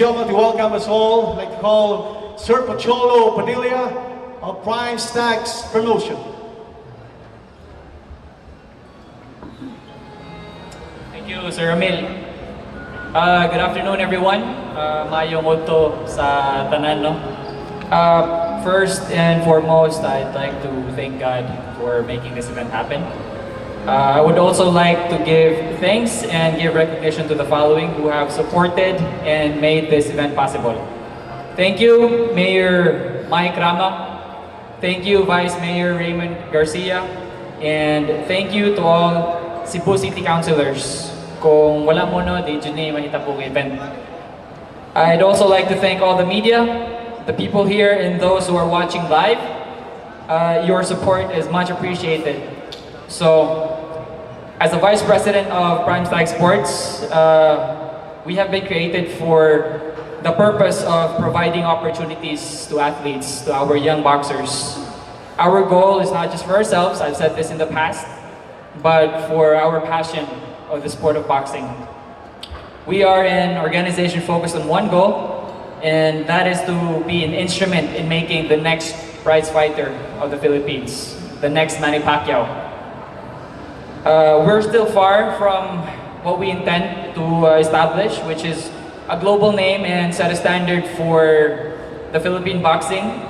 Gentlemen, to welcome us all, I'd like to call Sir Pocholo Padilla of Prime Stacks Promotion. Thank you, Sir Ramil. Good afternoon, everyone. Mayong udto sa tanan, no? First and foremost, I'd like to thank God for making this event happen. I would also like to give thanks and give recognition to the following who have supported and made this event possible. Thank you, Mayor Mike Rama. Thank you, Vice Mayor Raymond Garcia. And thank you to all Cebu City Councilors. Kung wala mo no, di dyan mahita po event. I'd also like to thank all the media, the people here, and those who are watching live. Your support is much appreciated. So, as the Vice President of Primetime Sports, we have been created for the purpose of providing opportunities to athletes, to our young boxers. Our goal is not just for ourselves, I've said this in the past, but for our passion of the sport of boxing. We are an organization focused on one goal, and that is to be an instrument in making the next prize fighter of the Philippines, the next Manny Pacquiao. We're still far from what we intend to establish, which is a global name and set a standard for the Philippine boxing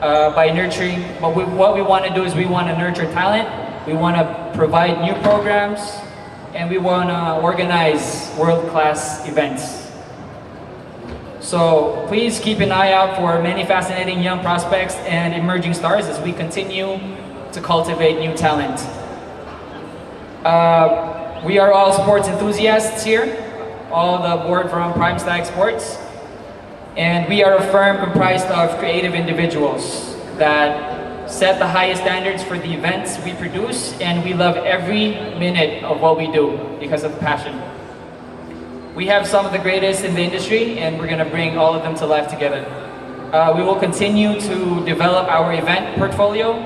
by nurturing. But what we want to do is we want to nurture talent, we want to provide new programs, and we want to organize world-class events. So please keep an eye out for many fascinating young prospects and emerging stars as we continue to cultivate new talent. We are all sports enthusiasts here, all the board from Primetime Sports, and we are a firm comprised of creative individuals that set the highest standards for the events we produce, and we love every minute of what we do because of passion. We have some of the greatest in the industry, and we're going to bring all of them to life together. We will continue to develop our event portfolio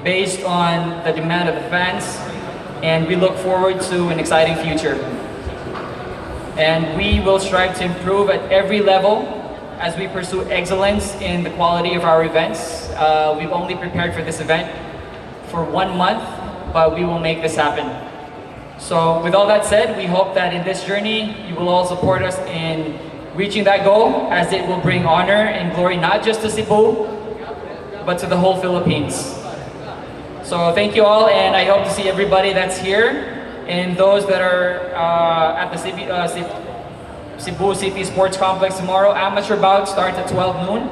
based on the demand of the fans, and we look forward to an exciting future. And we will strive to improve at every level as we pursue excellence in the quality of our events. We've only prepared for this event for 1 month, but we will make this happen. So with all that said, we hope that in this journey, you will all support us in reaching that goal, as it will bring honor and glory not just to Cebu, but to the whole Philippines. So thank you all, and I hope to see everybody that's here and those that are at the Cebu City Sports Complex tomorrow. Amateur bout starts at 12 noon.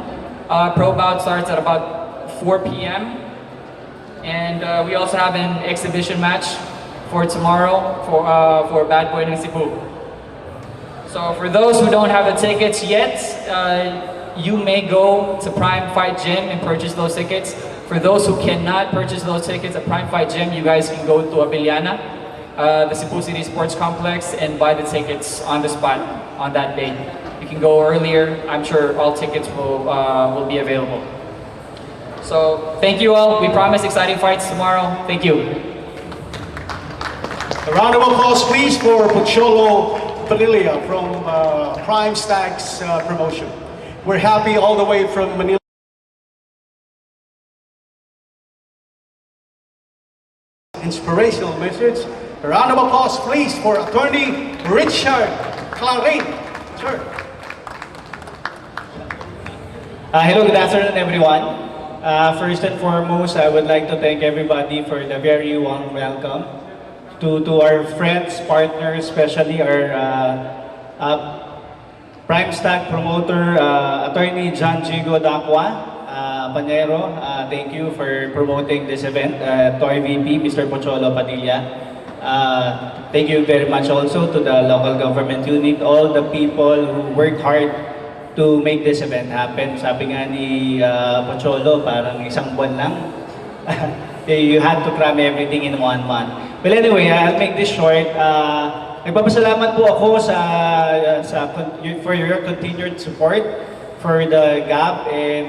Pro bout starts at about 4 p.m. And we also have an exhibition match for tomorrow for Bad Boy ng Cebu. So for those who don't have the tickets yet, you may go to Prime Fight Gym and purchase those tickets. For those who cannot purchase those tickets at Prime Fight Gym, you guys can go to Abiliana, the Cebu City Sports Complex, and buy the tickets on the spot on that day. You can go earlier. I'm sure all tickets will be available. So thank you all. We promise exciting fights tomorrow. Thank you. A round of applause, please, for Pocholo Padilla from Prime Stacks Promotion. We're happy all the way from Manila. Inspirational message. A round of applause, please, for Attorney Richard Clarin. Sir. Hello, good afternoon, everyone. First and foremost, I would like to thank everybody for the very warm welcome. To our friends, partners, especially our Prime Stack promoter, Attorney John Jigo Dacwa, Panero, thank you for promoting this event. To our VP, Mr. Pocholo Padilla. Thank you very much also to the local government unit, all the people who worked hard to make this event happen. Sabi nga ni Pocholo, parang isang buwan lang. You had to cram everything in 1 month. Well, anyway, I'll make this short. Nagpapasalamat po ako for your continued support for the GAB, and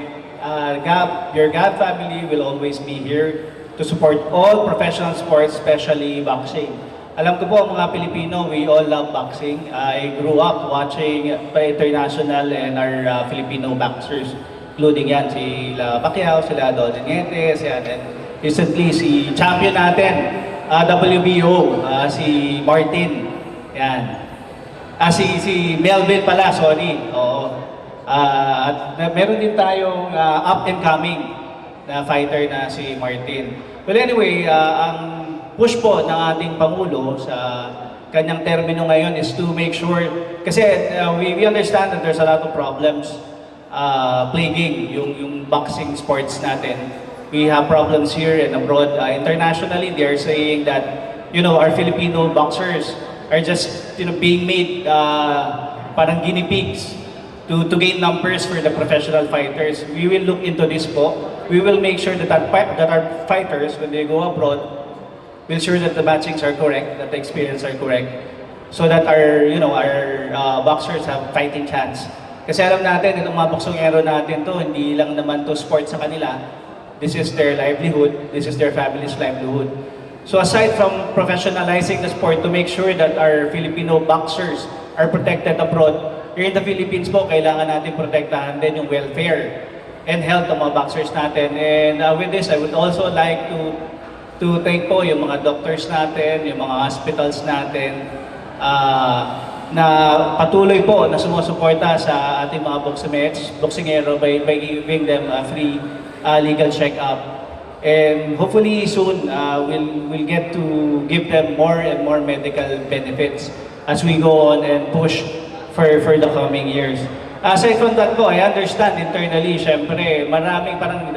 your GAB family will always be here to support all professional sports, especially boxing. Alam ko po mga Pilipino, we all love boxing. I grew up watching international and our Filipino boxers, including yan si Pacquiao, sila Don Nietes, yan. And recently si champion natin, WBO, si Martin, yan. Si Melvin pala, sorry. Oo. At meron din tayong up and coming na fighter na si Martin. Well anyway, ang push po ng ating Pangulo sa kanyang termino ngayon is to make sure, kasi we understand that there's a lot of problems plaguing yung boxing sports natin. We have problems here and abroad. Internationally, they are saying that, our Filipino boxers are just, being made parang guinea pigs to gain numbers for the professional fighters. We will look into this po. We will make sure that our fighters, when they go abroad, we'll ensure that the matchings are correct, that the experience are correct, so that our boxers have fighting chance. Kasi alam natin, itong mga boksongero natin to, hindi lang naman to sport sa kanila. This is their livelihood, this is their family's livelihood. So aside from professionalizing the sport to make sure that our Filipino boxers are protected abroad, here in the Philippines po, kailangan natin protektahan din yung welfare and health ng mga boxers natin. And with this, I would also like to thank po yung mga doctors natin, yung mga hospitals natin na patuloy po na sumusuporta sa ating mga boksingero by giving them a free legal check-up. And hopefully soon we'll get to give them more and more medical benefits as we go on and push for the coming years. Aside from that po, I understand internally, syempre, maraming parang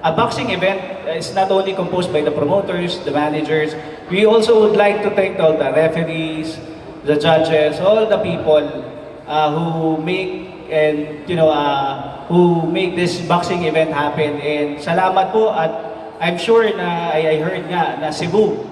a boxing event is not only composed by the promoters, the managers. We also would like to thank all the referees, the judges, all the people who make and who make this boxing event happen. And salamat po, at I'm sure na I heard nga na Cebu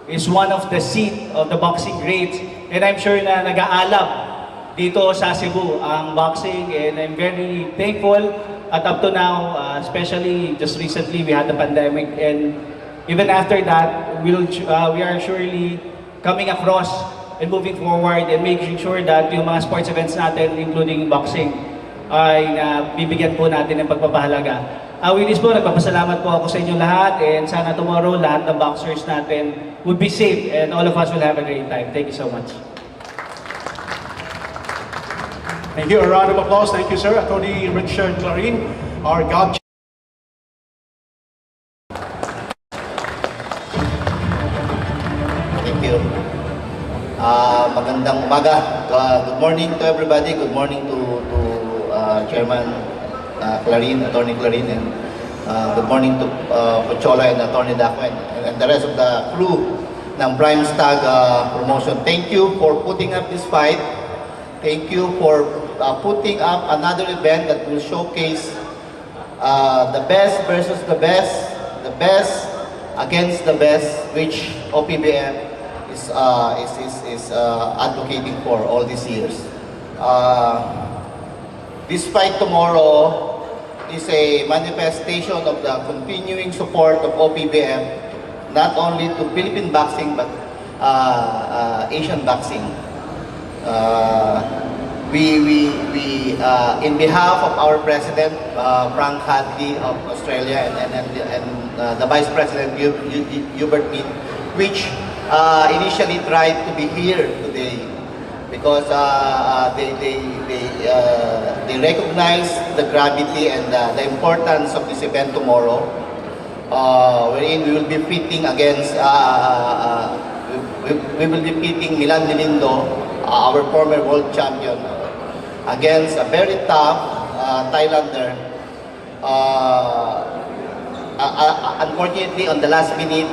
is one of the seat of the boxing greats, and I'm sure na nag-aalab dito sa Cebu ang boxing, and I'm very thankful. At up to now, especially just recently, we had the pandemic, and even after that, we are surely coming across and moving forward and making sure that yung mga sports events natin, including boxing, ay bibigyan po natin ng pagpapahalaga. With this po, nagpapasalamat po ako sa inyo lahat, and sana tomorrow, lahat ng boxers natin would be safe and all of us will have a great time. Thank you so much. Thank you. A round of applause. Thank you, sir. Attorney Richard Clarin, our God. Thank you. Magandang umaga. Good morning to everybody. Good morning to Chairman Clarin, Attorney Clarin, and good morning to Pochola and Attorney Daco and the rest of the crew ng Primetime promotion. Thank you for putting up this fight. Thank you for putting up another event that will showcase the best versus the best against the best, which OPBF is advocating for all these years. This fight tomorrow is a manifestation of the continuing support of OPBF, not only to Philippine boxing but Asian boxing. In behalf of our President, Frank Hadley of Australia, and the Vice President, Hubert Mead, which initially tried to be here today because they recognize the gravity and the importance of this event tomorrow, wherein we will be pitting against, we will be pitting Melindo, our former world champion, against a very tough Thailander. Unfortunately, on the last minute,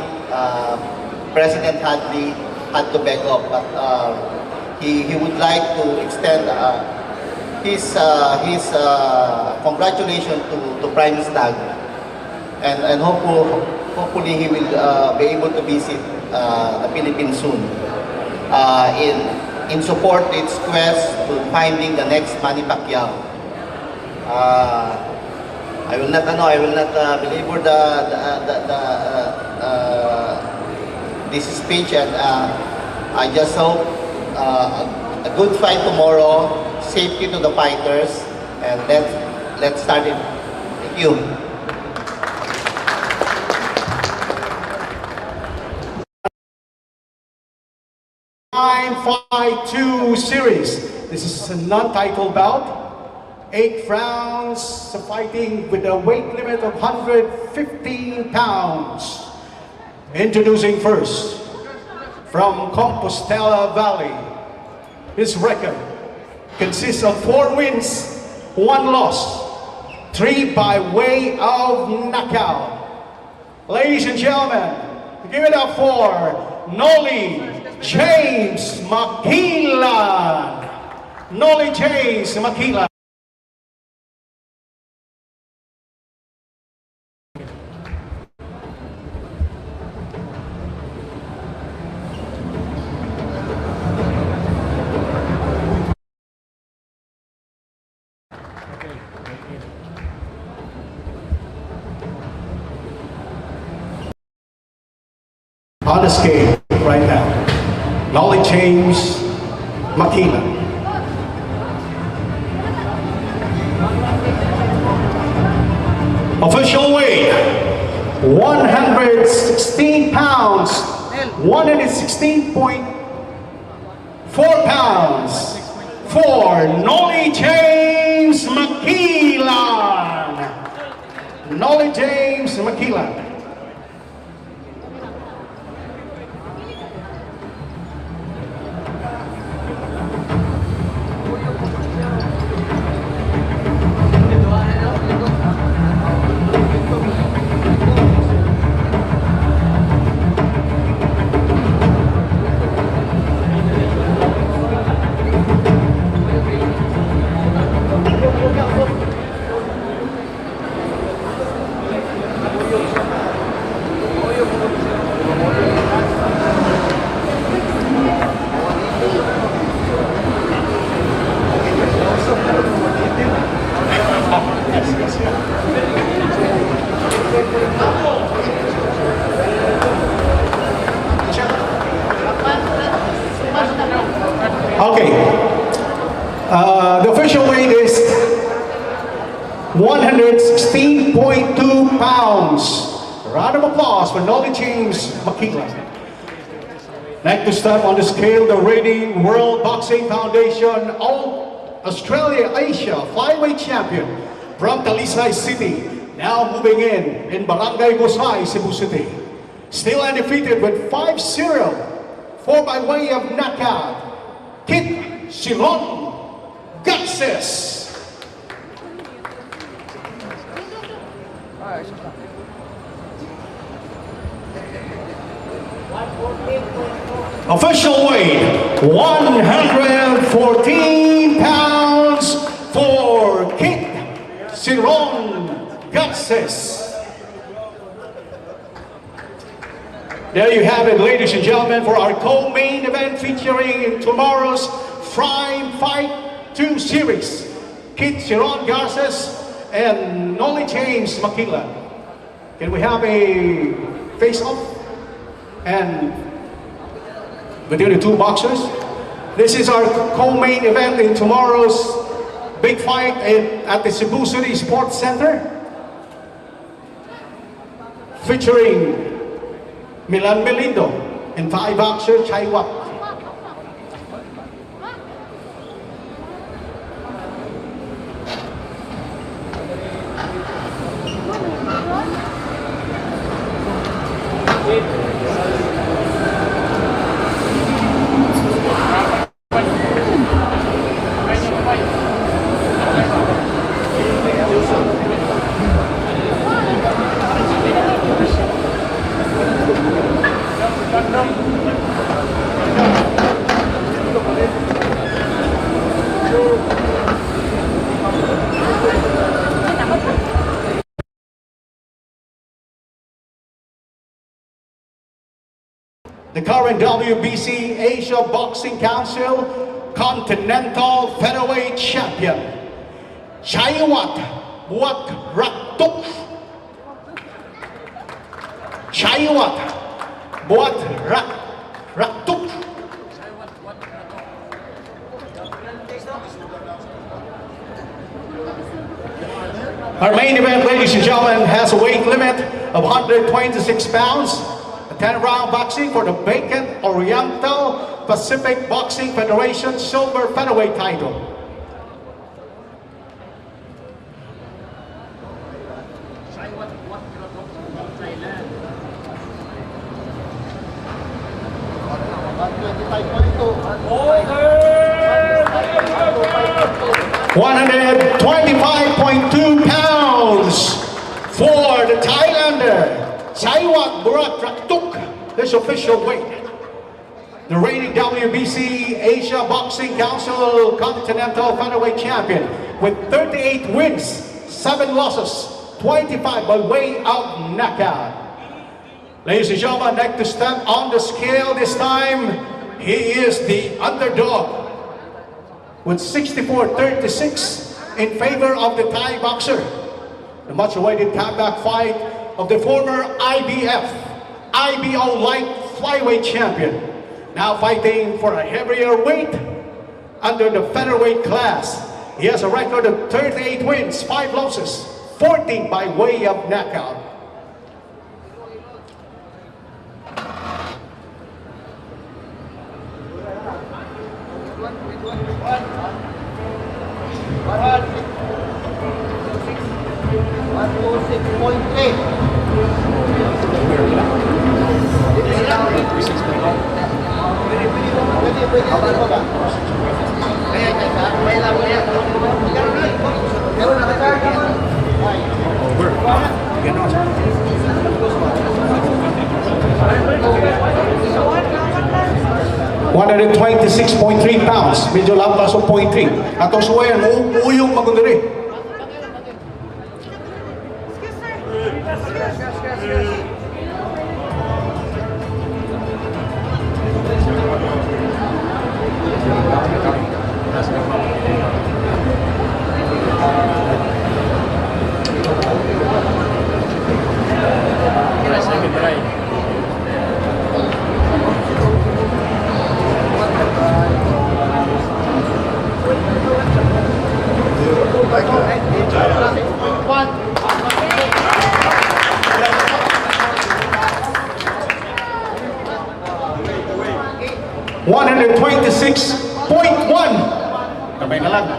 President Hadley had to back off, but he would like to extend his congratulations to Prime Stag, and hopefully he will be able to visit the Philippines soon in support its quest to finding the next Manny Pacquiao. I will not belabor this speech, and I just hope a good fight tomorrow, safety to the fighters, and let's start it. Thank you. Fight 2 series. This is a non-title bout. 8 rounds fighting with a weight limit of 115 pounds. Introducing first, from Compostela Valley. His record consists of 4 wins, 1 loss, 3 by way of knockout. Ladies and gentlemen, give it up for Nolly James Makilan. Nolly James Makilan. On the scale right now, Nolly James Makilan. Official weight, 116 pounds, 116.4 pounds for Nolly James Makilan. Nolly James Makilan. Okay, the official weight is 116.2 pounds. Round of applause for Nolly James Makilan. Next to step on the scale, the reigning World Boxing Foundation Australia Asia flyweight champion from Talisay City, now moving in Barangay Gosay, Cebu City. Still undefeated with 5-0, 4 by way of knockout. Kit Silon Garces. Official weight, 114 pounds for Kit Silon Garces. There you have it, ladies and gentlemen, for our co-main event featuring tomorrow's Prime Fight 2 series. Kit Silon Garces and Nolly James Makilan. Can we have a face-off? And between the two boxers. This is our co-main event in tomorrow's big fight at the Cebu City Sports Center. Featuring Melindo and Thai boxer Chai Wat. The current WBC Asia Boxing Council Continental Featherweight Champion, Chaiwat Buatkrathok. Chaiwat Buatkrathok. Our main event, ladies and gentlemen, has a weight limit of 126 pounds. A 10-round boxing for the vacant Oriental Pacific Boxing Federation Silver Featherweight title. $125.2 pounds for the Thailander, Buatkrathok, his official weight. The reigning WBC Asia Boxing Council Continental Featherweight Champion with 38 wins, 7 losses, 25 by way of knockout. Ladies and gentlemen, I'd like to step on the scale this time. He is the underdog with 64-36 in favor of the Thai boxer. The much-awaited comeback fight of the former IBO light flyweight champion, now fighting for a heavier weight under the featherweight class. He has a record of 38 wins, 5 losses, 14 by way of knockout. $126.3 pounds, medyo lampas o 0.3. Atong suwayan, uyong magundari. $126.1. Kamay na lang.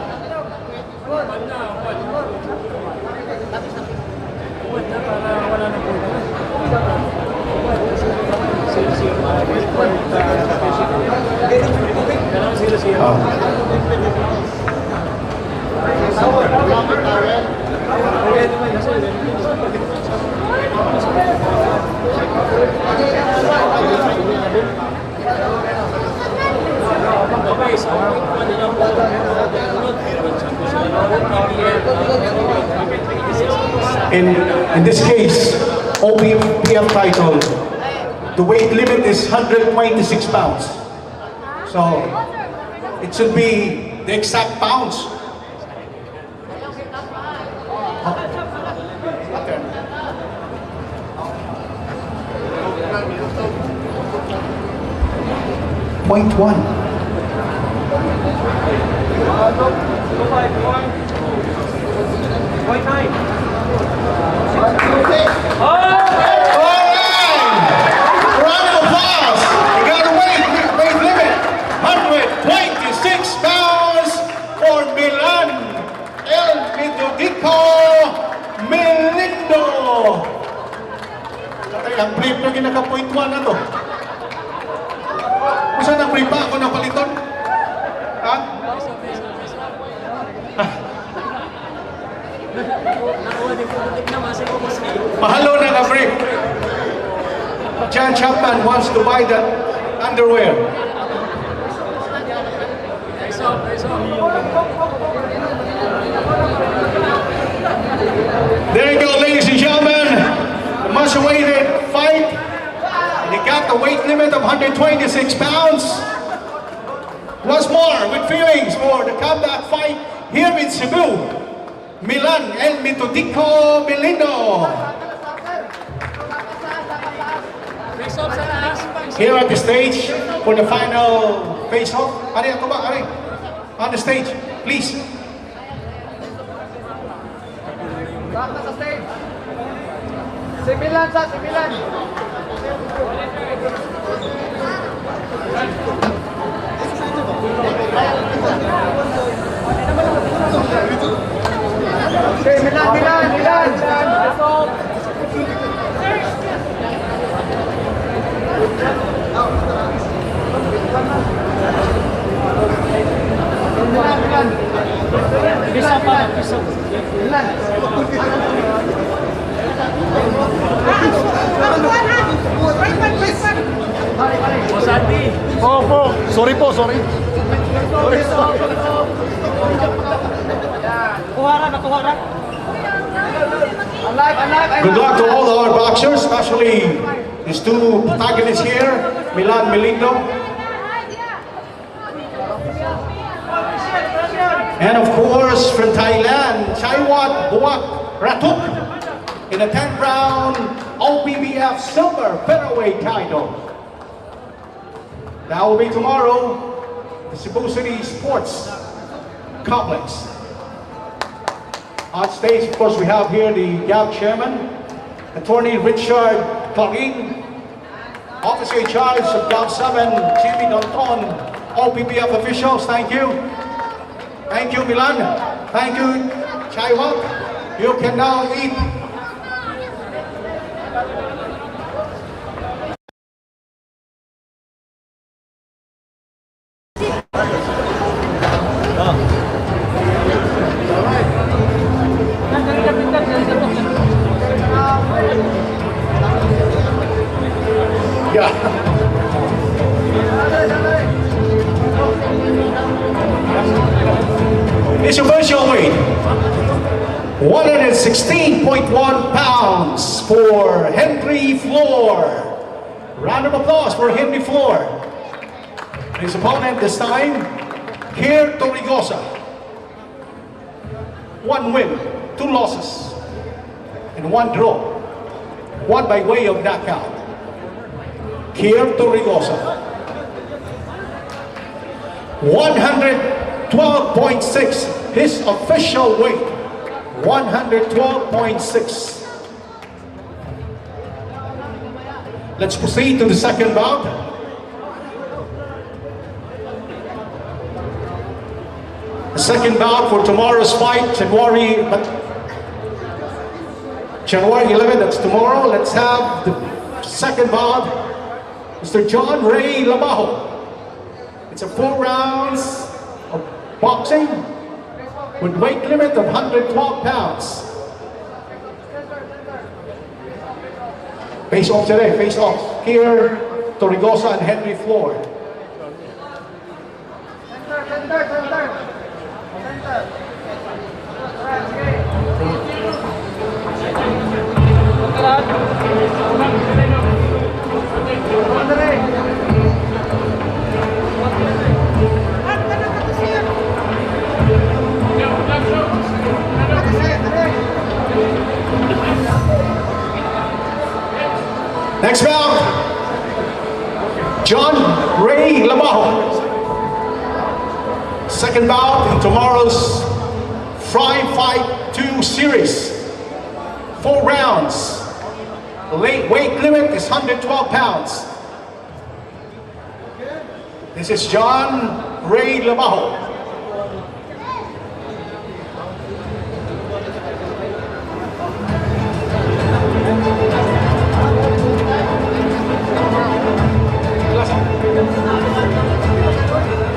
In this case, OPBF title, the weight limit is 126 pounds. So, it should be the exact pounds. Point one. Point nine. Round of applause. You got a weight limit. 126 pounds for Milan. El Metodico Melindo. Ay, ang brief na ginaka-point 1 na to. Saan ang brief ba ako ng paliton? Ha? Mahalo na ka brief. John Chapman wants to buy that underwear. There you go, ladies and gentlemen. The much-awaited fight. He got the weight limit of 126 pounds. Once more, with feelings for the comeback fight here in Cebu. Milan El Metodico Melindo. here at the stage for the final face-off. Ari, ako ba? Ari, on the stage, please. Back sa stage. Sibilan sa sibilan. Okay, Milan. Sorry po, sorry. Good luck to all our boxers, especially these two protagonists here, Milan, Melindo. And of course, from Thailand, Buatkrathok in the 10th round OPBF Silver Featherweight title. That will be tomorrow, the Cebu City Sports Complex. On stage, of course, we have here the GAB chairman, Attorney Richard Clarin, Officer in charge of GAB 7, Jimmy Danton, OPBF officials, thank you. Thank you, Milan. Thank you, Chaiwat. You can now eat. It's your official weight. 116.1 pounds for Henry Floor. Round of applause for Henry Floor. His opponent this time, Kier Torrigosa. 1 win, 2 losses, and 1 draw. 1 by way of knockout. Kier Torrigosa. 112.6, his official weight. 112.6. Let's proceed to the second bout. The second bout for tomorrow's fight, January 11, that's tomorrow. Let's have the second bout, Mr. John Ray Labajo. It's a 4 rounds of boxing with weight limit of 112 pounds. Face off today, face off. Here, Torrigosa and Henry Floor. Next bout, John Ray Labajo. Second bout in tomorrow's Prime Fight 2 series. 4 rounds. The weight limit is 112 pounds. This is John Ray Labajo.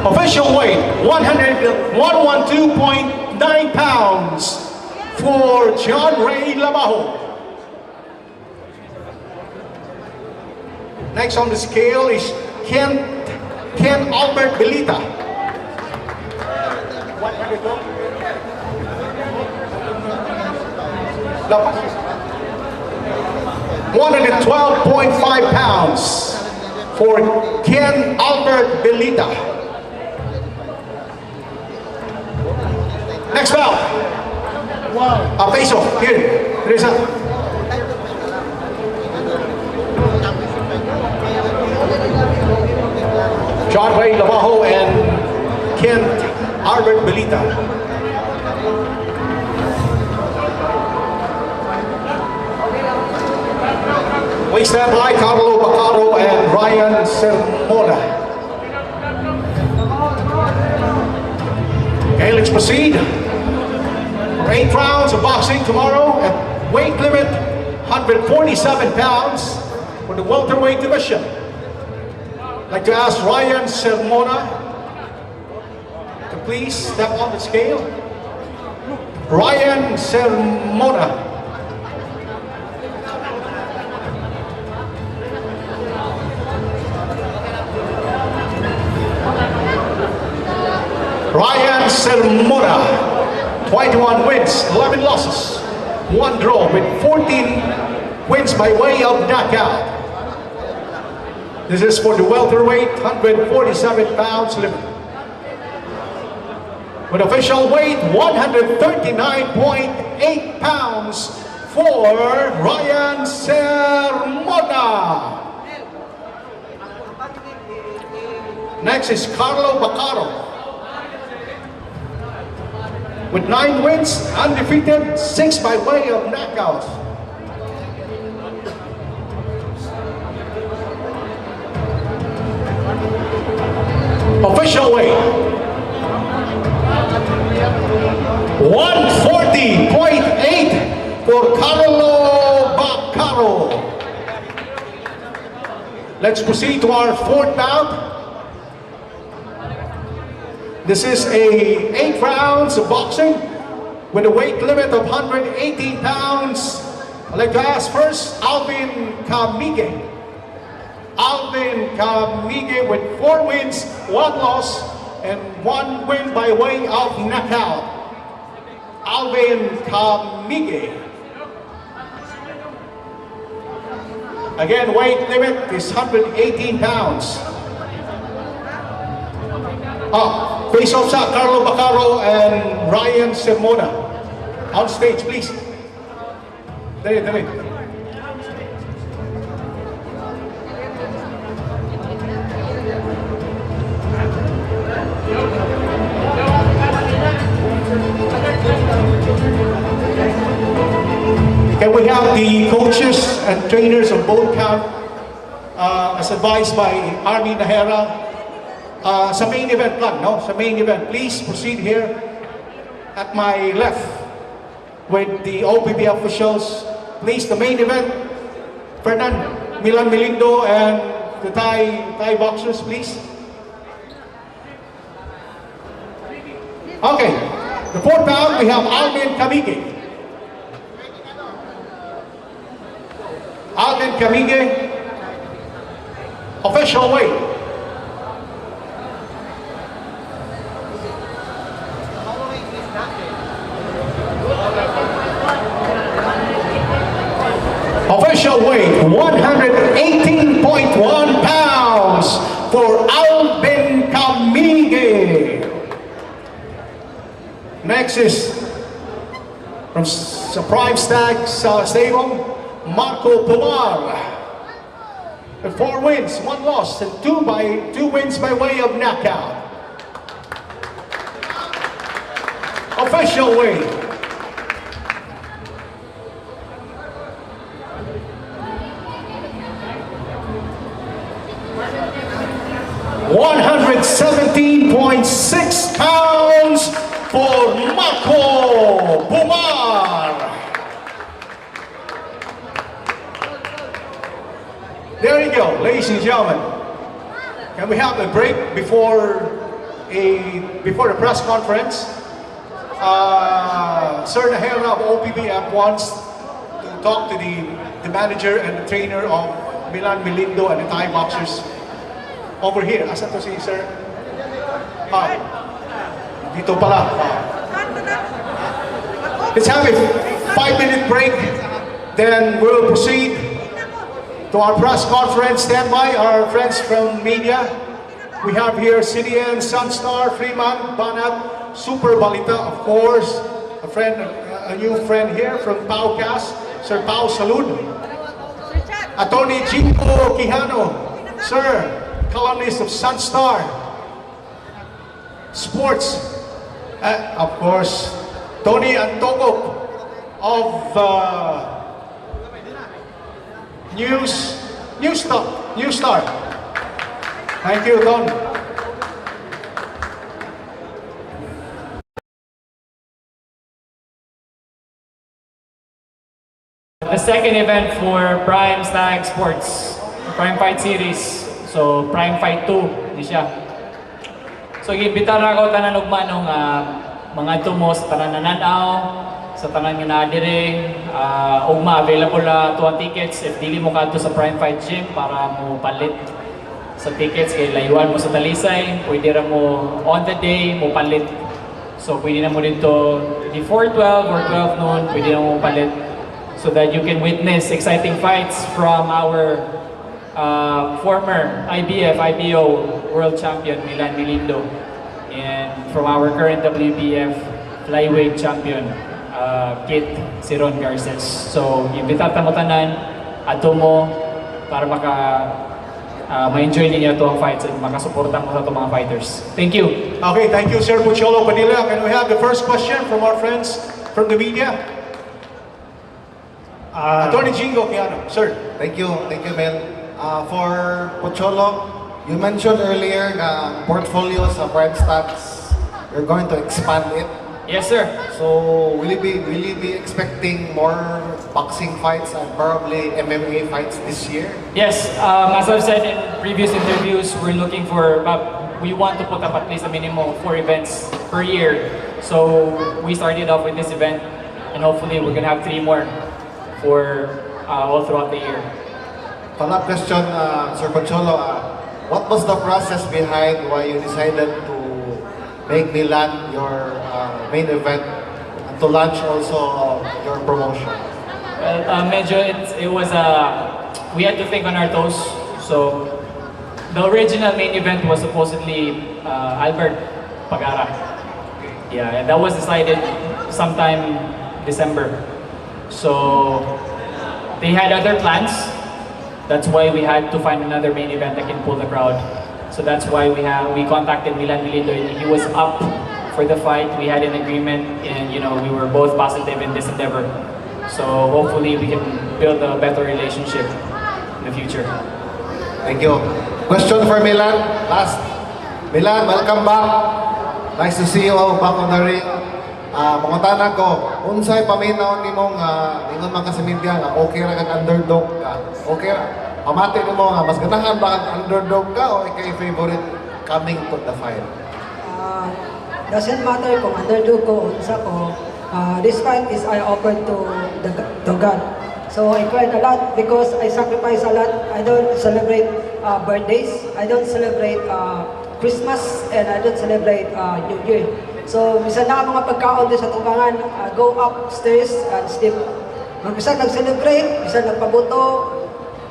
Official weight, 112.9 pounds for John Ray Labajo. Next on the scale is Ken Albert Belita. 112.5 pounds for Ken Albert Belita. Next bout. Wow. Face off. Here, Teresa. John Ray Lavajo and Kent Albert Belita. Please stand by Carlo Bacaro and Ryan Sermona. Okay, let's proceed. For 8 rounds of boxing tomorrow at weight limit 147 pounds for the welterweight division. I'd like to ask Ryan Sermona to please step on the scale. Ryan Sermona. Ryan Sermona, 21 wins, 11 losses, 1 draw with 14 wins by way of knockout. This is for the welterweight, 147 pounds limit. With official weight, 139.8 pounds for Ryan Sermona. Next is Carlo Bacaro. With 9 wins, undefeated, 6 by way of knockout. Official weight, 140.8 for Carlo Bacaro. Let's proceed to our 4th bout. This is a 8 rounds of boxing with a weight limit of 118 pounds. I'd like to ask first Alvin Camige. Alvin Camige with 4 wins, 1 loss, and 1 win by way of knockout. Alvin Camige. Again, weight limit is 118 pounds. Face off sa Carlo Bacaro and Ryan Sermona. On stage, please. Dali, dali. Can we have the coaches and trainers of both camp as advised by Army Nahera? Sa main event lang, no? Sa main event, please proceed here at my left with the OPBF officials. Please, the main event, Melindo and the Thai boxers, please. Okay, the 4th bout, we have Alvin Camige. Alvin Camige, official weight. Official weight, 118.1 pounds for Alvin Camige. Next is from Prime Stag Stable, Marco Pomar. With 4 wins, 1 loss, and 2 wins by way of knockout. Official weight, 117.6 pounds for Marco Pomar. There you go, ladies and gentlemen. Can we have a break before the press conference? Sir Nahera of OPBF wants to talk to the manager and the trainer of Melindo and the Thai boxers. Over here, asan to si Sir? Dito pala. Let's have a 5-minute break, then we'll proceed to our press conference. Stand by, our friends from media. We have here CDN, Sunstar, Freeman, Banat, Super Balita, of course, a new friend here from Powcast, Sir Pow Salud. Attorney Jinko Quijano, Sir columnist of Sunstar Sports. Of course, Tony Antokop of News Star. Thank you, Don. The second event for Primetime Sports, Prime Fight Series. So, Prime Fight 2, di siya. So, gibitar na ako tanan ug manong mga tumo sa tanan nananaw, sa tanan nga naadire, ug ma-available na tuwang tickets if dili mo kadto sa Prime Fight Gym para mo palit sa tickets kay layuan mo sa Talisay, pwede ra mo on the day mo palit. So, pwede na mo dito before 12 or 12 noon, pwede na mo palit so that you can witness exciting fights from our former IBF, IBO World Champion Melindo, and from our current WPF Flyweight Champion Kit Siron Garces. So, imbitata mo tanan, ato mo para ma-enjoy ninyo itong fights at makasuporta mo sa itong mga fighters. Thank you. Okay, thank you, Sir Pucholo Padilla. Can we have the first question from our friends from the media? Attorney Jingo Quiano, sir. Thank you, Mel. For Pocholo, you mentioned earlier na portfolio sa Prime Stats, you're going to expand it. Yes, sir. So, will you be expecting more boxing fights and probably MMA fights this year? Yes, as I've said in previous interviews, we're looking for, we want to put up at least a minimum of 4 events per year. So, we started off with this event, and hopefully we're gonna have 3 more for all throughout the year. Follow-up question, Sir Pocholo, what was the process behind why you decided to make Milan your main event and to launch also your promotion? Well, medyo it was we had to think on our toes. So the original main event was supposedly Albert Pagara. Yeah, and that was decided sometime December. So they had other plans. That's why we had to find another main event that can pull the crowd. So that's why we contacted Melindo. He was up for the fight. We had an agreement, and we were both positive in this endeavor. So hopefully we can build a better relationship in the future. Thank you. Question for Milan, last. Milan, welcome back. Nice to see you all back on the ring. Mangutana ko, unsay paminaw nimong ingon man ka sa media nga okay ra kag underdog ka. Okay ra. Pamati nimo nga mas ganahan ba kag underdog ka o ikay favorite coming to the fight? Doesn't matter kung underdog ko o unsa ko. This fight is I offered to God. So I cried a lot because I sacrifice a lot. I don't celebrate birthdays. I don't celebrate Christmas, and I don't celebrate New Year. So, bisan na mga pagkaon din sa tubangan, go upstairs and sleep. Bisan nag-celebrate, bisan nagpabuto,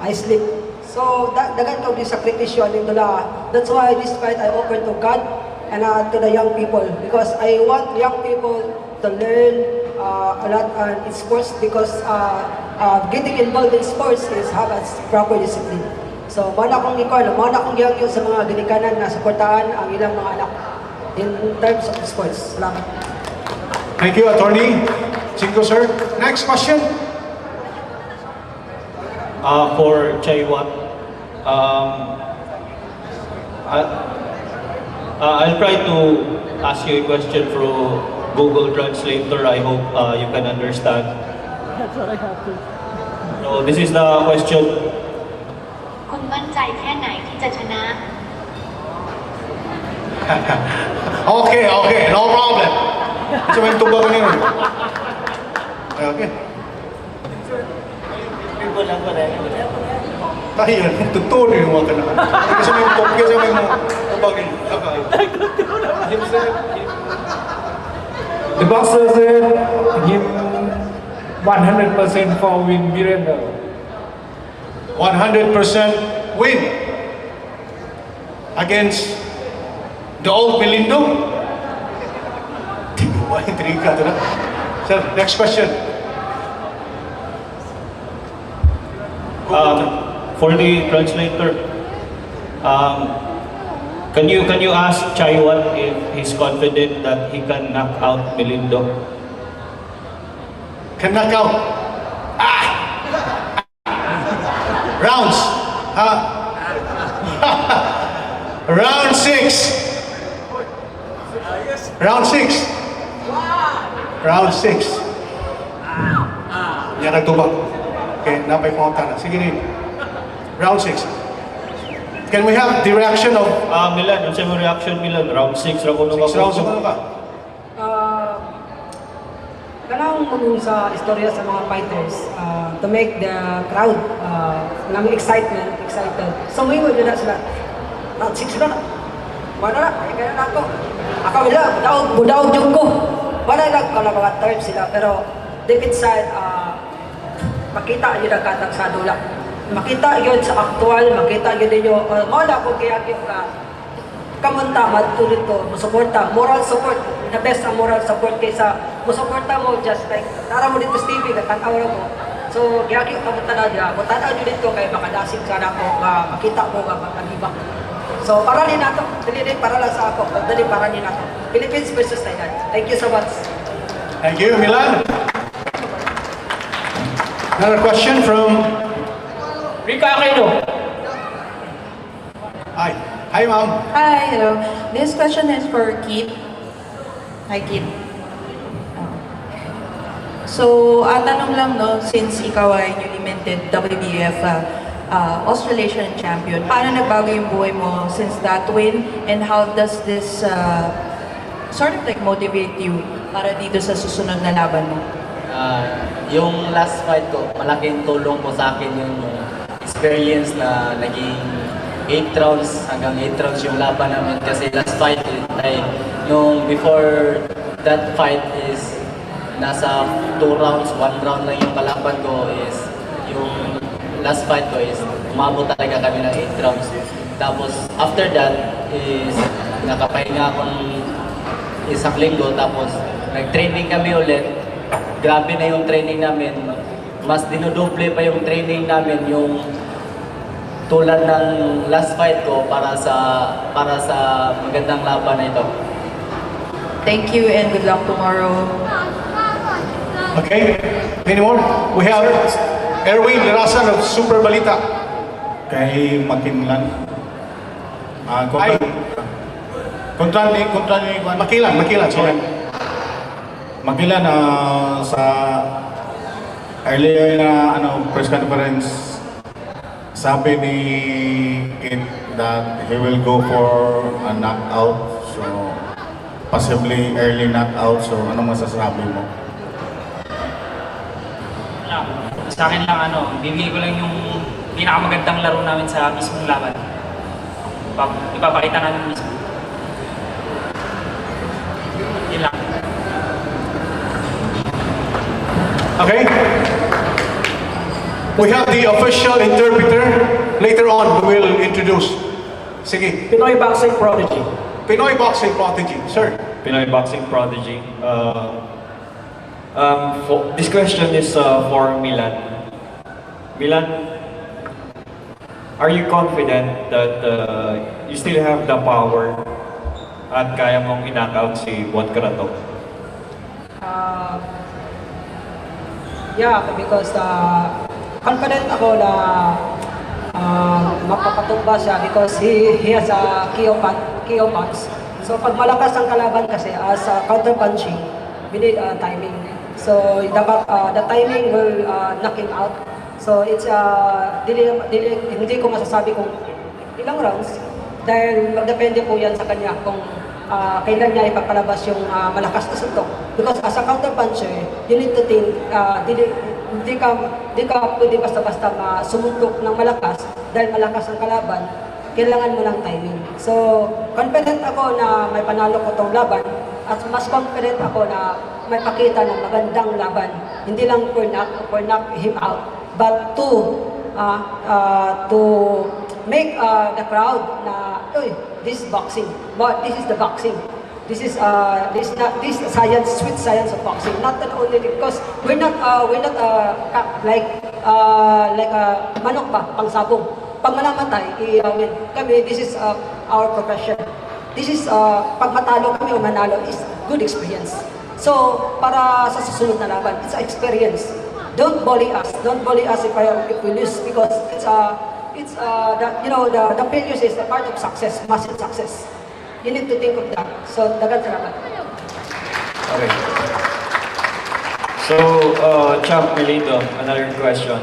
I sleep. So, dagan ko din sakripisyo din nila. That's why this fight I offer to God and to the young people. Because I want young people to learn a lot in sports because getting involved in sports is have a proper discipline. So, mana akong giyagyo sa mga ginikanan na suportahan ang ilang mga anak in terms of sports. Salamat. Thank you, Attorney Jingo, sir. Next question. For Chaiwat, I'll try to ask you a question through Google Translator. I hope you can understand. That's what I have to. So this is the question. คุณมั่นใจแค่ไหนที่จะชนะ Okay, no problem. So may tuba ka niyo. Okay. Tayo, tuturo yung mga kanaan. Kasi may tubag, kasi may tubag niyo. The boxer said him 100% for win Melindo. 100% win against the old Melindo. Intriga ito na. Sir, next question. For the translator, Can you ask Chaiwan if he's confident that he can knock out Melindo? Can knock out. Rounds. Round 6. Round 6. Round 6. Yan nagtubag. Okay, napay pumunta na. Sige rin. Round 6. Can we have the reaction of Milan, ano sa'yo reaction Milan? Round 6, round 1 6 rounds? Ano ba? Kailangan mo sa istorya sa mga fighters to make the crowd ng excited. So may wala na sila. Round 6 na. Wala na, kaya na ako. Ako wala, budaw yung ko. Wala lang kala mga terms sila, pero deep inside, makita yun ang katang sa dula. Makita yun sa aktual, makita yun ninyo. Wala kung kaya ka kamunta, matulid ko, musuporta, moral support. The best ang moral support kaysa musuporta mo just like, tara mo dito sa TV, katanaw mo. So, kaya kamunta na dyan. Kung tanaw nyo dito, kaya makadasig sana ako, makita mo, makagibak. So, para rin nato. Dali rin para lang sa ako. Dali para rin nato. Philippines versus Thailand. Thank you so much. Thank you, Milan. Another question from Rika Aquino. Hi. Hi, ma'am. Hi, hello. This question is for Kit. Hi, Kit. So, tanong lang, no, since ikaw ay newly minted WBF Australasian champion, paano nagbago yung buhay mo since that win? And how does this sort of like motivate you para dito sa susunod na laban mo? Yung last fight ko, malaking tulong po sa akin yung experience na naging 8 rounds hanggang 8 rounds yung laban namin kasi last fight ay nung before that fight is nasa 2 rounds, 1 round lang yung kalaban ko is yung last fight ko is umabot talaga kami ng 8 rounds. Tapos after that is nakapahinga akong isang linggo tapos nag-training kami ulit. Grabe na yung training namin. Mas dinodoble pa yung training namin yung tulad ng last fight ko para sa magandang laban na ito. Thank you and good luck tomorrow. Okay. Any more? We have Erwin Larasan of Super Balita. Kay Makinlan. Ay. Kontra ni Makilan, sorry. Makilan sa earlier na press conference, sabi ni Kit that he will go for a knockout, so possibly early knockout. So ano masasabi mo? Sa akin lang bibigay ko lang yung pinakamagandang laro namin sa mismong laban. Ipapakita namin mismo. Yun lang. Okay. We have the official interpreter. Later on, we will introduce. Sige. Pinoy Boxing Prodigy. Pinoy Boxing Prodigy. Sir. Pinoy Boxing Prodigy. This question is for Milan. Milan, are you confident that you still have the power at kaya mong i-knockout si Buatkrathok? Yeah, because confident ako na mapapatumba siya because he has a KO punch. So pag malakas ang kalaban kasi as counter punching, we need timing. So dapat the timing will knock him out. So it's hindi ko masasabi kung ilang rounds dahil magdepende po yan sa kanya kung kailan niya ipapalabas yung malakas na suntok. Because as a counter puncher, you need to think, hindi ka pwede basta-basta sumuntok ng malakas dahil malakas ang kalaban, kailangan mo ng timing. So, confident ako na may panalo ko tong laban at mas confident ako na may pakita ng magandang laban. Hindi lang for knock him out, but to make the crowd na, this is boxing, but this is the boxing. This is science, sweet science of boxing. Not only because we're not like manok ba, pangsabong. pag manamatay, iiawin. Kami, this is our profession. This is, pag matalo kami o manalo, is good experience. So, para sa susunod na laban, it's an experience. Don't bully us. Don't bully us if we lose, because the failures is a part of success, massive success. You need to think of that. So, dagan salamat. Okay. So, Champ Melindo, another question.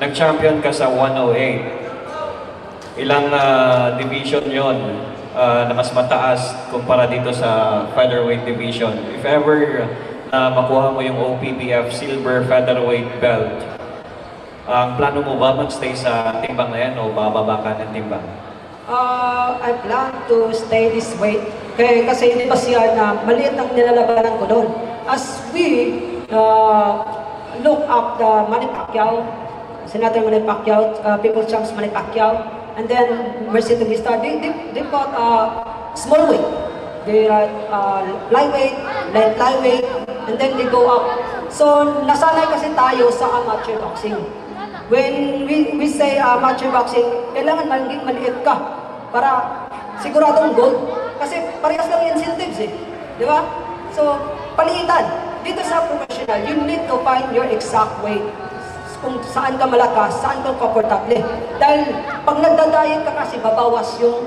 Nag-champion ka sa 108. Ilang division yon na mas mataas kumpara dito sa featherweight division? If ever makuha mo yung OPBF silver featherweight belt, ang plano mo ba mag-stay sa timbang na yan o bababa ka ng timbang? I plan to stay this way. Kasi hindi ba siya na maliit ang nilalabanan ko doon. As we look up the Manny Pacquiao, Senator Manny Pacquiao, People's Champs Manny Pacquiao, and then Mercy Tugista, they fought small weight. They lightweight, light flyweight, and then they go up. So, nasanay kasi tayo sa amateur boxing. When we say amateur boxing, kailangan maging maliit ka para siguradong gold. Kasi parehas lang yung incentives eh. Di ba? So, paliitan. Dito sa professional, you need to find your exact weight. Kung saan ka malakas, saan ka komportable. Dahil pag nagdadayet ka kasi, babawas yung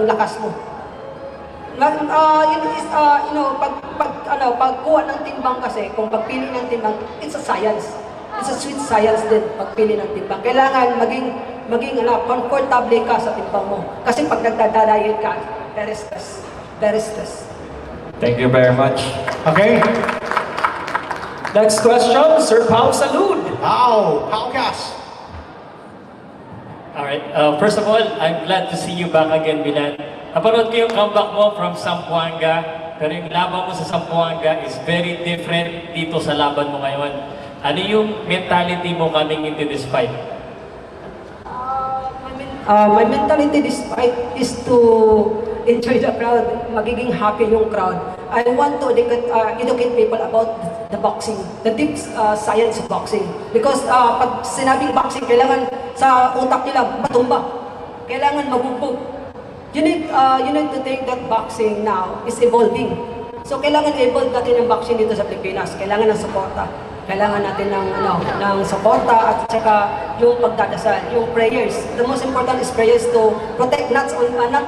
lakas mo. Pagkuha ng timbang kasi, kung pagpili ng timbang, it's a science. It's a sweet science din, pagpili ng timbang. Kailangan maging comfortable ka sa timbang mo. Kasi pag nagdadayet ka, very stress. Thank you very much. Okay? Next question, Sir Pow Salud. Powcast. Alright, first of all, I'm glad to see you back again, Milan. Napanood ko yung comeback mo from Zamboanga, pero yung laban mo sa Zamboanga is very different dito sa laban mo ngayon. Ano yung mentality mo coming into this fight? My mentality this fight is to enjoy the crowd, magiging happy yung crowd. I want to educate people about the boxing, the deep science of boxing. Because pag sinabing boxing, kailangan sa utak nila matumba. Kailangan mabugbog. You need to think that boxing now is evolving. So kailangan evolve natin yung boxing dito sa Pilipinas. Kailangan ng suporta. Kailangan natin ng suporta at saka yung pagdadasal, yung prayers. The most important is prayers to protect not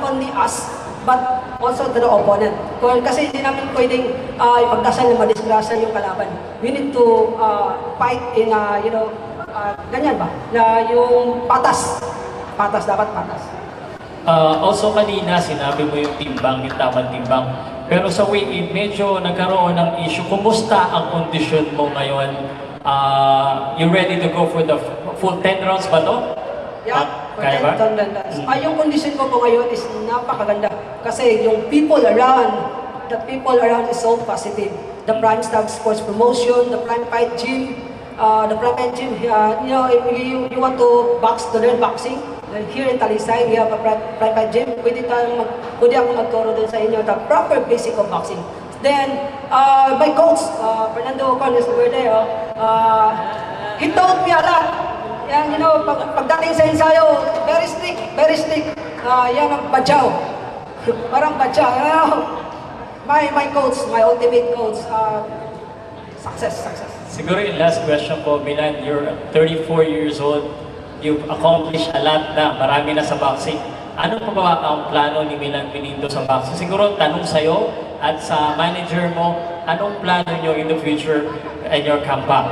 only us, but also to the opponent. Kasi hindi namin pwedeng ipagdasal na madisgrasya yung kalaban. We need to fight in, ganyan ba? Na yung patas. Dapat patas. Also kanina, sinabi mo yung timbang, yung tamang timbang. Pero sa weigh-in, medyo nagkaroon ng issue. Kumusta ang kondisyon mo ngayon? You ready to go for the full 10 rounds ba to? Yeah, kaya ba? Yung condition ko po ngayon is napakaganda. Kasi yung people around is so positive. The Primetime Sports Promotion, the Primetime Gym, if you want to learn boxing, here in Talisay, we have a private gym. Pwede ako magturo doon sa inyo the proper basic of boxing. Then, my coach, Fernando Cornes, were there. He taught me a lot. Yan, pagdating sa ensayo, very strict. Yan ang badyaw. Parang badyaw. My coach, my ultimate coach, success. Siguro yung last question po, Milan, you're 34 years old. You've accomplished a lot na, marami na sa boxing. Ano pa ba ang plano ni Milan Melindo sa boxing? Siguro tanong sa'yo at sa manager mo, anong plano nyo in the future and your comeback?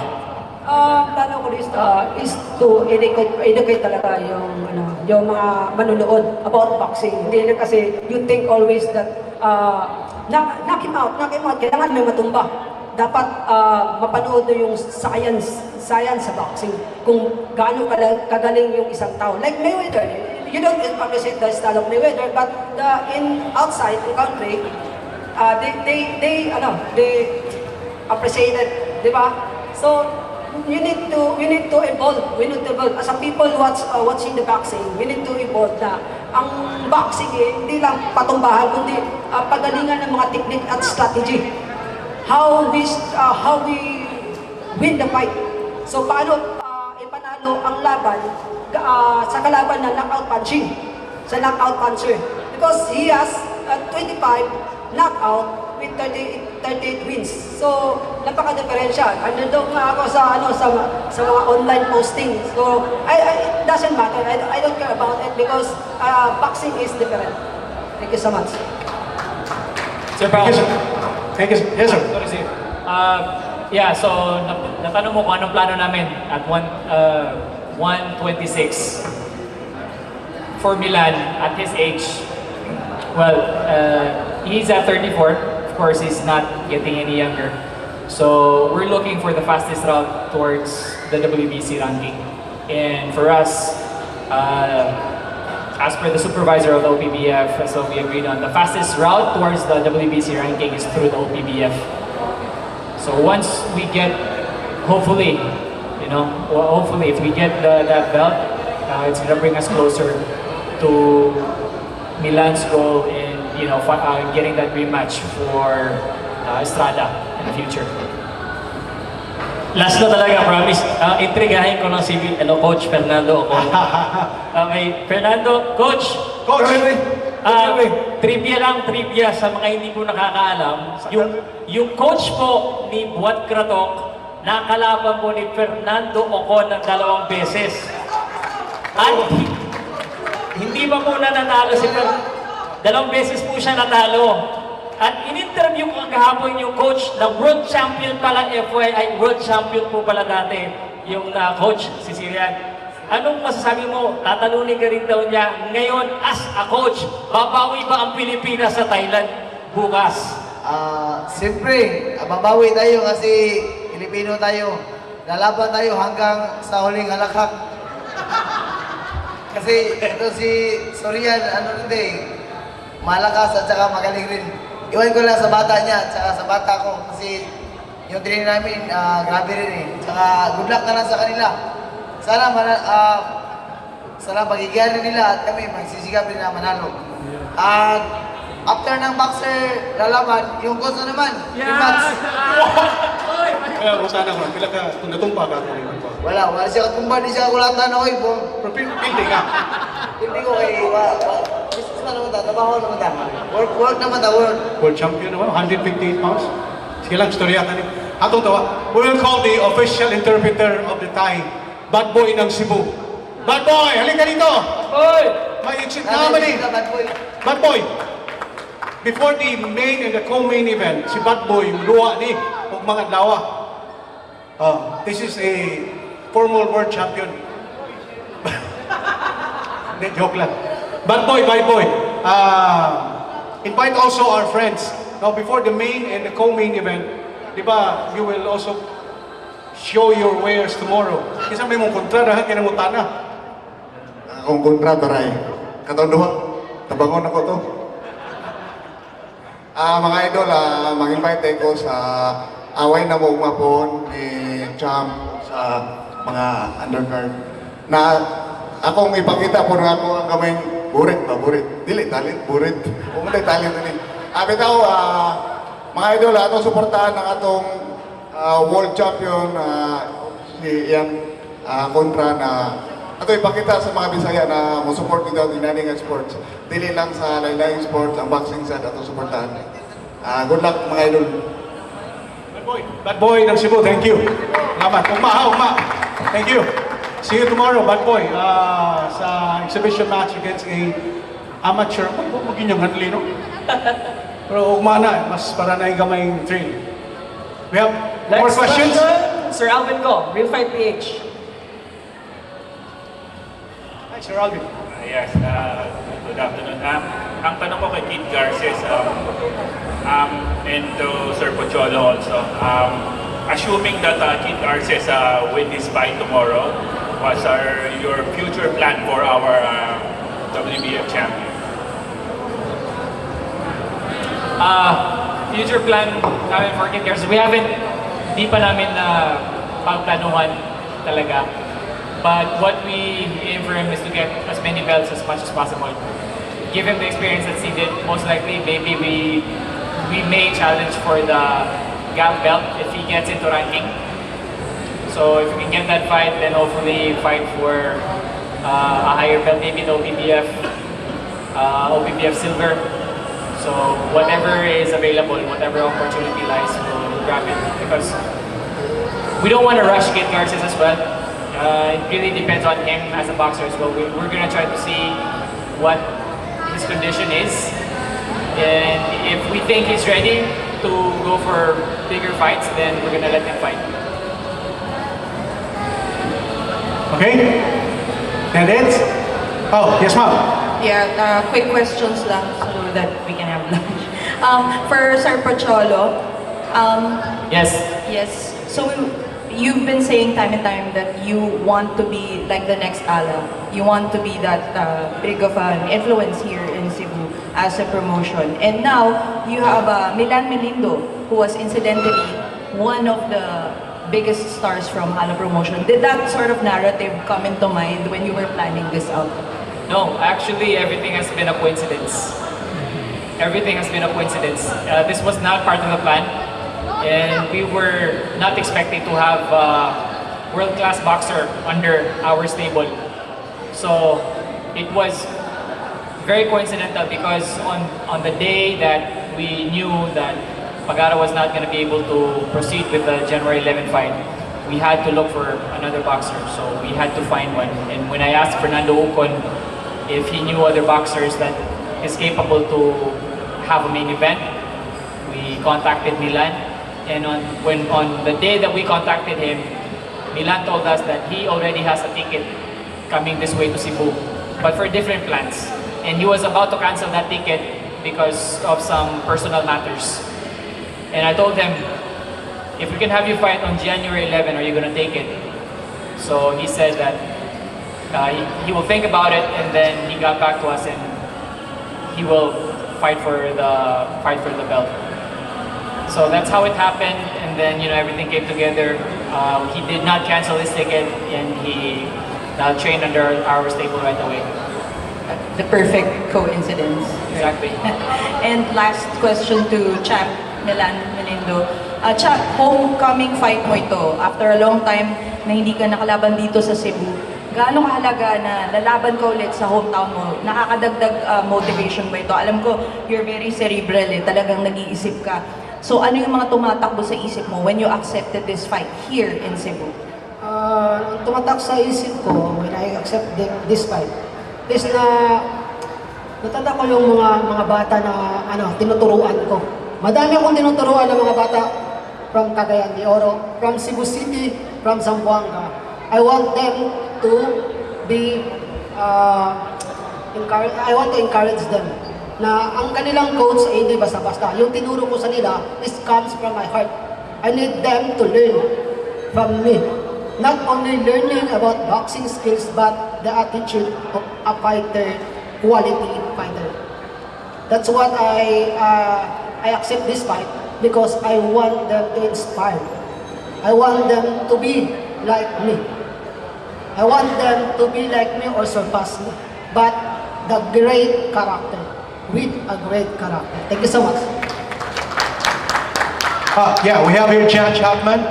Plano ko is to educate talaga yung mga manunood about boxing. Hindi na kasi you think always that knock him out, kailangan may matumba. Dapat mapanood na yung science sa boxing. Kung gaano kagaling yung isang tao. Like Mayweather, you don't appreciate the style of Mayweather, but outside the country, they appreciate it, di ba? So we need to evolve. As a people watching the boxing, we need to evolve na ang boxing hindi lang patumbahan, kundi pagalingan ng mga technique at strategy. How we win the fight. So paano ipanalo ang laban sa kalaban na knockout punching, sa knockout puncher. Because he has 25 knockout with 38 wins. So, napaka-differential. Underdog nga ako sa mga online posting. So, it doesn't matter. I don't care about it because boxing is different. Thank you so much. Sir Pao. Thank you, sir. Yes, sir. Sorry, sir. Yeah, so natanong mo kung anong plano namin at 126 for Milan at his age. Well, he's at 34. Of course, he's not getting any younger. So we're looking for the fastest route towards the WBC ranking. And for us, as per the supervisor of the OPBF, so we agreed on the fastest route towards the WBC ranking is through the OPBF. So once we get, hopefully, hopefully if we get that belt, it's gonna bring us closer to Milan's goal in getting that rematch for Estrada in the future. Last na talaga, promise. Intrigahin ko lang si Coach Fernando Ocon. Okay, Fernando, Coach. Trivia sa mga hindi po nakakaalam. Yung coach po ni Buatkrathok, nakalaban po ni Fernando Ocon ng 2 beses. At hindi pa po na natalo si Fernando. 2 beses po siya natalo. At in-interview ko kahapon yung coach na world champion pala, FYI, world champion po pala dati, yung coach, si Sirian. Anong masasabi mo? Tatalunin ka rin daw niya, ngayon as a coach, babawi ba ang Pilipinas sa Thailand bukas? Siyempre, babawi tayo kasi Pilipino tayo. Lalaban tayo hanggang sa huling halakhak. Kasi ito si Sorian, malakas at saka magaling rin. Iwan ko lang sa bata niya at saka sa bata ko kasi yung training namin, grabe rin eh. Saka good luck na lang sa kanila. Sana magigihan nila at kami magsisigap rin na manalo. At after ng boxer lalaban, yung coach na naman, rematch. Kaya kung sana ko, pila ka, natumpa ka ako. Wala siya katumba, di siya kulatan ako eh. Pero pildi ka. Hindi ko kay, business naman ta, trabaho naman ta. Work naman ta, work. World champion naman, 158 pounds. Sige lang, storya ka niyo. Atong tawa, we will call the official interpreter of the Thai, Bad Boy ng Cebu. Bad Boy, halika dito! Hoy! May exit naman eh. Bad Boy. Before the main and the co-main event, si Bad Boy, luwa ni, o mga lawa. This is a former world champion. Hindi, joke lang. Bad Boy. Invite also our friends. Now, before the main and the co-main event, di ba, you will also show your wares tomorrow. Kasi may mong kontra na, kinangutan na. Akong kontra, taray. Katonduha, tabangon ako to. Mga idol, mag-invite ko sa away na mo umapon ni Champ sa mga undercard. Na akong ipakita po na ako ang kamay burit. Dili, talent, burit. Umunday talent ni. Bitaw, mga idol, atong suportahan ng atong world champion si Ian kontra na ato ipakita sa mga Bisaya na mo-support nito ang Inaning Sports. Dili lang sa lain-laing sports, ang boxing sa ato suportahan. Good luck mga idol. Bad Boy ng Cebu, thank you. Salamat. Ugma. Thank you. See you tomorrow, Bad Boy. Sa exhibition match against a amateur. Maging yung hanli, no? Pero ugma na, mas para na yung gamayng trail. We have more questions? Sir Alvin Go, Real Fight PH. Hi, Sir Alvin. Yes, good afternoon. Ang tanong ko kay Kid Garces and to Sir Pocholo also. Assuming that Kid Garces win this fight tomorrow, what's your future plan for our WBF champion? Future plan namin for Kid Garces, di pa namin pagplanuhan talaga. But what we aim for him is to get as many belts as much as possible. Give him the experience that he did. Most likely, maybe we may challenge for the Gap belt if he gets into ranking. So if we can get that fight, then hopefully fight for a higher belt, maybe the OPBF silver. So whatever is available, whatever opportunity lies, we'll grab it. Because we don't want to rush Kid Garces as well. It really depends on him as a boxer as well. We're going to try to see what his condition is. And if we think he's ready to go for bigger fights, then we're going to let him fight. Okay? And it's? Oh, yes ma'am. Yeah, quick questions lang so that we can have lunch. For Sir Pocholo, Yes. yes, so you've been saying time and time that you want to be like the next Ala. You want to be that big of an influence here in Cebu as a promotion. And now, you have Melindo, who was incidentally one of the biggest stars from Ala Promotion. Did that sort of narrative come into mind when you were planning this out? No, actually everything has been a coincidence. Everything has been a coincidence. This was not part of the plan, and we were not expecting to have a world-class boxer under our stable. So it was very coincidental because on the day that we knew that Pagara was not going to be able to proceed with the January 11 fight, we had to look for another boxer. So we had to find one. And when I asked Fernando Ucon if he knew other boxers that is capable to have a main event, we contacted Milan. And on the day that we contacted him, Milan told us that he already has a ticket coming this way to Cebu, but for different plans. And he was about to cancel that ticket because of some personal matters. And I told him, if we can have you fight on January 11, are you going to take it? So he said that he will think about it, and then he got back to us and he will fight for the belt. So that's how it happened, and then everything came together. He did not cancel his ticket, and he trained under our stable right away. The perfect coincidence. Exactly. And last question to Champ Melindo. Champ, homecoming fight mo ito. After a long time na hindi ka nakalaban dito sa Cebu, gaano kahalaga na lalaban ka ulit sa hometown mo? Nakakadagdag motivation ba ito? Alam ko, you're very cerebral talagang nag-iisip ka. So ano yung mga tumatakbo sa isip mo when you accepted this fight here in Cebu? Ang tumatak sa isip ko when I accept this fight is na natanda ko yung mga bata na tinuturuan ko. Madami akong tinuturuan ng mga bata from Cagayan de Oro, from Cebu City, from Zamboanga. I want them to be I want to encourage them na ang kanilang coach ay hindi basta-basta. Yung tinuro ko sa nila is comes from my heart. I need them to learn from me. Not only learning about boxing skills, but the attitude of a fighter, quality fighter. That's what I accept this fight because I want them to inspire. I want them to be like me. I want them to be like me or surpass me. But the great character, with a great character. Thank you so much. Yeah, we have here Jan Chapman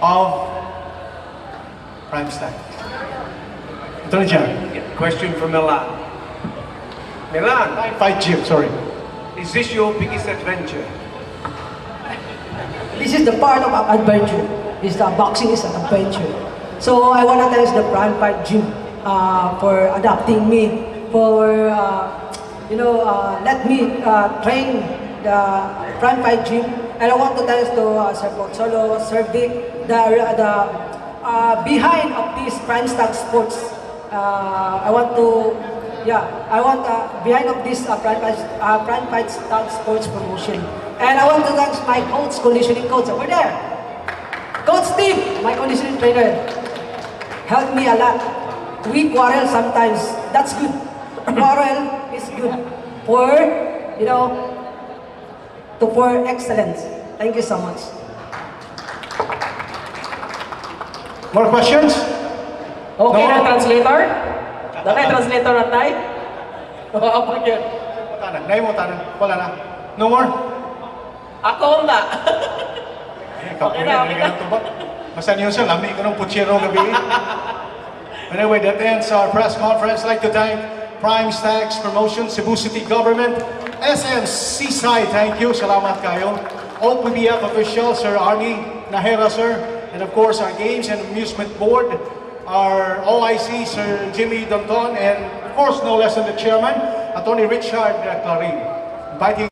of Primetime. Ito na Jan. Question from Milan. Milan, Fight Gym, sorry. is this your biggest adventure? This is the part of adventure. Boxing is an adventure. So I want to thank the Prime Fight Gym for adopting me, for let me train the Prime Fight Gym. And I want to thank to Sir Pocholo, Sir Vic, the behind of this Primetime Sports. Behind of this Prime Fight Sports promotion. And I want to thank my coach, conditioning coach over there. Coach Steve, my conditioning trainer, helped me a lot. We quarrel sometimes. That's good. Quarrel is good for, for excellence. Thank you so much. More questions? Okay No? na, translator? Dali, translator na tayo? Apa yun? Wala na. No more? Ako na. Okay na, okay na. Basta niyo siya, lami ko ng puchero gabi. Anyway, that ends our press conference. I'd like to thank Prime Stacks Promotion, Cebu City Government, SM Seaside, thank you, salamat kayo. OPBF official, Sir Arnie Nahera, sir. And of course, our Games and Amusement Board, our OIC, Sir Jimmy Danton, and of course, no less than the chairman, Attorney Richard Clarin. Inviting